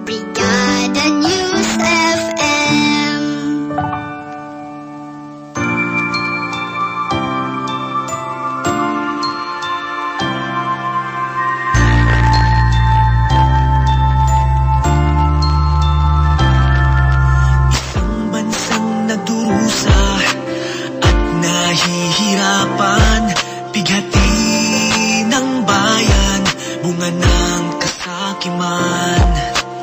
Brigada News FM. Isang bansang nagdurusa at nahihirapan, bighati ng bayan, bunga ng kasakiman.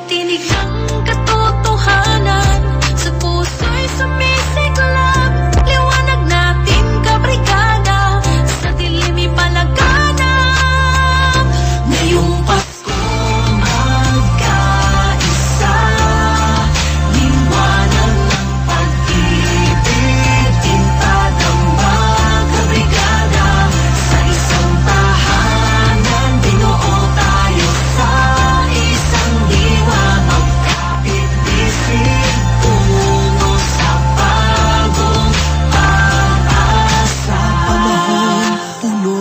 Tinig ng katotohanan, sa puso'y sumisiklab. Liwanag natin, kabrigada, sa dilim ipalaganap. Ngayong Pasko, magkaisa, liwanag ng pag-ibig, tintad ang magkabrigada. Sa isang tahanan, binuo tayo sa isang diwa, magkapit-bisig tungo sa bagong pag-asa. Panahon puno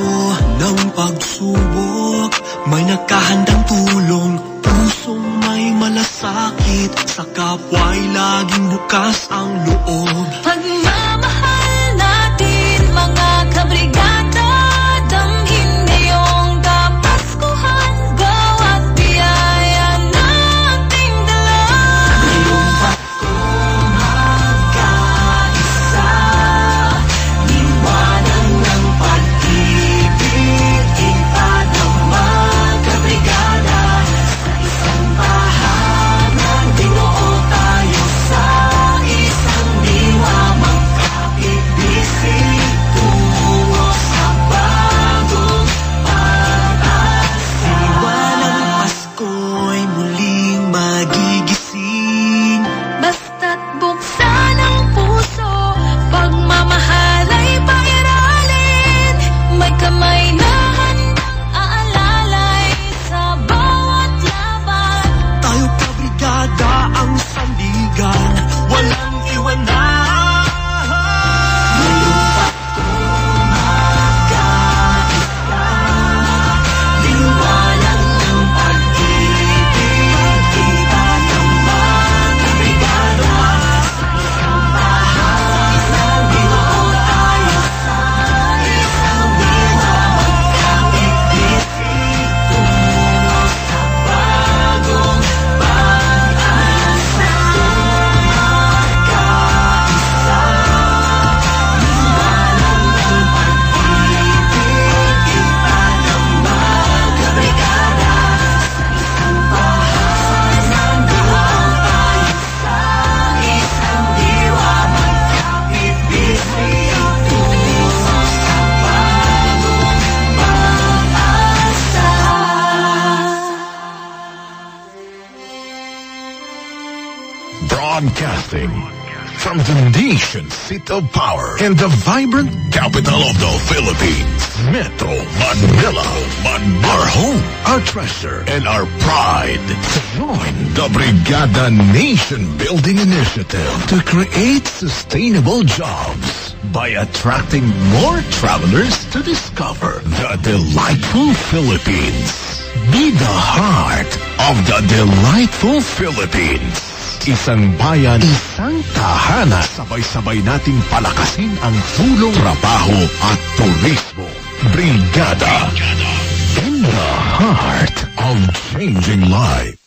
ng pagsubok, may nakahandang tulong, pusong may malasakit, sa kapwa'y laging bukas ang loob. Pagmamahal natin, mga kabrigada, damhin ngayong Kapaskuhan, bawat biyaya nating dala. Ngayong Pasko, magkaisa, liwanag ng pag-ibig, tintad ang magkabrigada. Sa isang tahanan, binuo tayo sa isang diwa, magkapit-bisig tungo sa bagong pag-asa. Liwanag ng Pasko'y muling magigising. Basta't buksan ang puso, pagmamahal ay pairalin. May kamay na handang aalalay sa bawat laban. Tayo kabrigada ang sandigan, walang iwanan. Ngayong Pasko, magkaisa, liwanag ng pag-ibig, tintad ang magkabrigada. Sa isang tahanan, binuo tayo sa isang diwa, magkapit-bisig tungo sa bagong pag-asa. Magkaisa, liwanag ng pag-ibig, tintad ang magkabrigada. Sa isang tahanan, binuo tayo sa isang diwa, magkapit-bisig tungo sa bagong pag-asa. Broadcasting from the nation's seat of power and the vibrant capital of the Philippines, Metro Manila. Our home, our treasure, and our pride. Join the Brigada Nation Building Initiative to create sustainable jobs by attracting more travelers to discover the delightful Philippines. Be the heart of the delightful Philippines. Isang bayan, isang tahanan. Sabay-sabay nating palakasin ang tulong, trabaho at turismo. Brigada. In the heart of changing lives.